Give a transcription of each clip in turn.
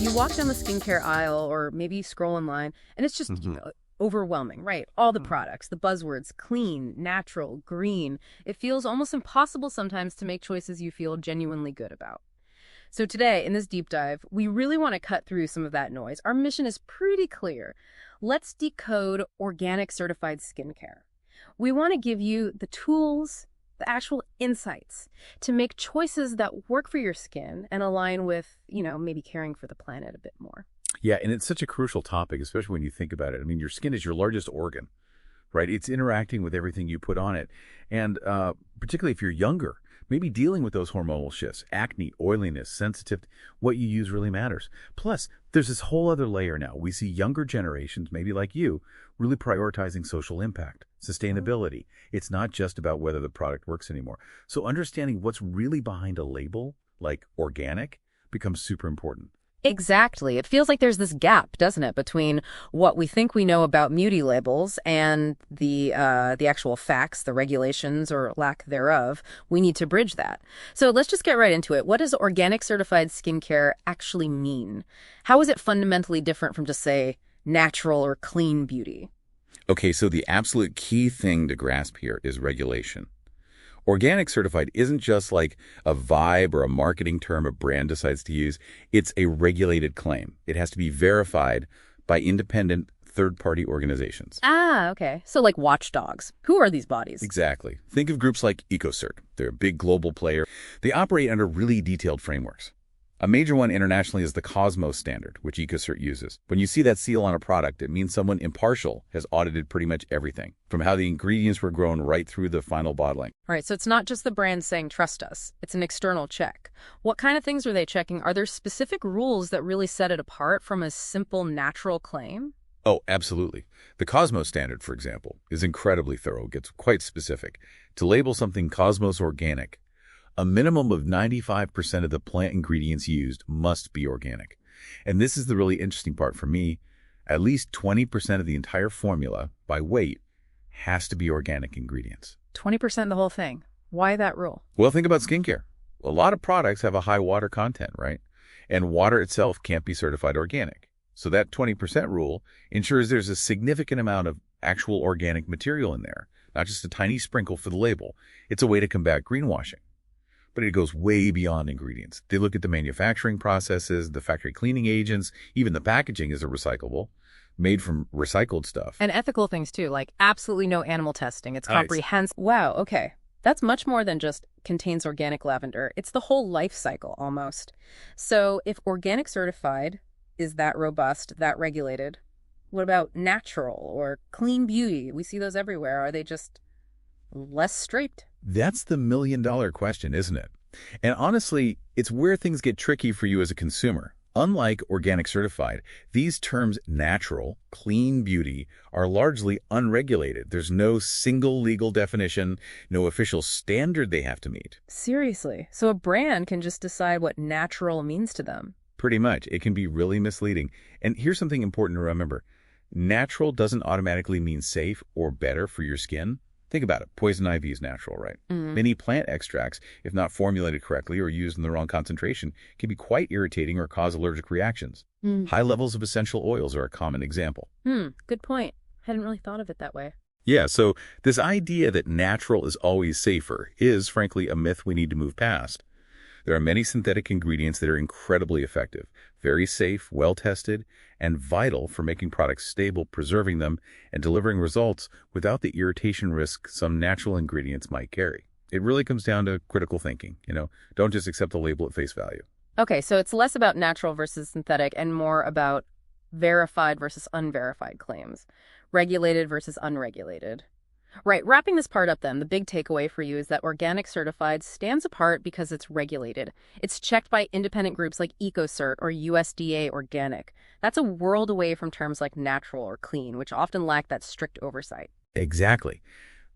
You walk down the skincare aisle or maybe you scroll online and it's just overwhelming, right? All the products, the buzzwords, clean, natural, green. It feels almost impossible sometimes to make choices you feel genuinely good about. So today, in this deep dive, we really want to cut through some of that noise. Our mission is pretty clear. Let's decode organic certified skincare. We want to give you the tools, the actual insights to make choices that work for your skin and align with, maybe caring for the planet a bit more. Yeah, and it's such a crucial topic, especially when you think about it. I mean, your skin is your largest organ, right? It's interacting with everything you put on it. And particularly if you're younger, maybe dealing with those hormonal shifts, acne, oiliness, sensitive, what you use really matters. Plus, there's this whole other layer now. We see younger generations, maybe like you, really prioritizing social impact, sustainability. It's not just about whether the product works anymore. So understanding what's really behind a label, like organic, becomes super important. Exactly. It feels like there's this gap, doesn't it, between what we think we know about beauty labels and the actual facts, the regulations or lack thereof. We need to bridge that. So let's just get right into it. What does organic certified skincare actually mean? How is it fundamentally different from just, say, natural or clean beauty? Okay, so the absolute key thing to grasp here is regulation. Organic certified isn't just like a vibe or a marketing term a brand decides to use. It's a regulated claim. It has to be verified by independent third-party organizations. Ah, okay. So like watchdogs. Who are these bodies? Exactly. Think of groups like ecocert. They're a big global player. They operate under really detailed frameworks. A major one internationally is the Cosmos standard, which ecocert uses. When you see that seal on a product, it means someone impartial has audited pretty much everything, from how the ingredients were grown right through the final bottling. All right, so it's not just the brand saying, trust us. It's an external check. What kind of things are they checking? Are there specific rules that really set it apart from a simple natural claim? Oh, absolutely. The Cosmos standard, for example, is incredibly thorough, gets quite specific. To label something Cosmos organic, a minimum of 95% of the plant ingredients used must be organic. And this is the really interesting part for me. At least 20% of the entire formula, by weight, has to be organic ingredients. 20% the whole thing. Why that rule? Well, think about skincare. A lot of products have a high water content, right? And water itself can't be certified organic. So that 20% rule ensures there's a significant amount of actual organic material in there, not just a tiny sprinkle for the label. It's a way to combat greenwashing. But it goes way beyond ingredients. They look at the manufacturing processes, the factory cleaning agents, even the packaging is a recyclable, made from recycled stuff. And ethical things too, like absolutely no animal testing. It's comprehensive. Wow, okay. That's much more than just contains organic lavender. It's the whole life cycle almost. So if organic certified is that robust, that regulated, what about natural or clean beauty? We see those everywhere. Are they just less strict? That's the million-dollar question, isn't it? And honestly, it's where things get tricky for you as a consumer. Unlike organic certified, these terms natural, clean beauty are largely unregulated. There's no single legal definition, no official standard they have to meet. Seriously? So a brand can just decide what natural means to them? Pretty much. It can be really misleading. And here's something important to remember. Natural doesn't automatically mean safe or better for your skin. Think about it. Poison ivy is natural, right? Many plant extracts, if not formulated correctly or used in the wrong concentration, can be quite irritating or cause allergic reactions. High levels of essential oils are a common example. Good point. Hadn't really thought of it that way. Yeah, so this idea that natural is always safer is, frankly, a myth we need to move past. There are many synthetic ingredients that are incredibly effective, very safe, well-tested, and vital for making products stable, preserving them, and delivering results without the irritation risk some natural ingredients might carry. It really comes down to critical thinking, Don't just accept the label at face value. Okay, so it's less about natural versus synthetic and more about verified versus unverified claims, regulated versus unregulated. Right, wrapping this part up then, the big takeaway for you is that organic certified stands apart because it's regulated. It's checked by independent groups like ecocert or USDA organic. That's a world away from terms like natural or clean, which often lack that strict oversight. Exactly.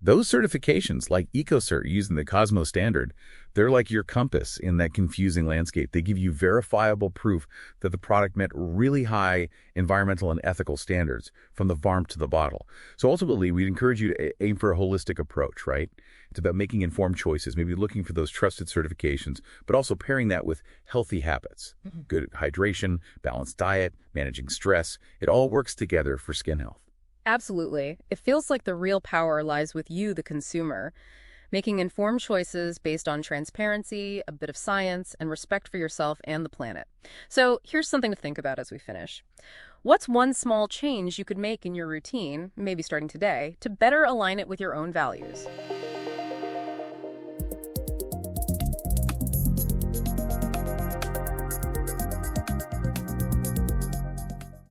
Those certifications, like ecocert using the Cosmo standard, they're like your compass in that confusing landscape. They give you verifiable proof that the product met really high environmental and ethical standards from the farm to the bottle. So ultimately, we'd encourage you to aim for a holistic approach, right? It's about making informed choices, maybe looking for those trusted certifications, but also pairing that with healthy habits, good hydration, balanced diet, managing stress. It all works together for skin health. Absolutely. It feels like the real power lies with you, the consumer, making informed choices based on transparency, a bit of science, and respect for yourself and the planet. So here's something to think about as we finish. What's one small change you could make in your routine, maybe starting today, to better align it with your own values?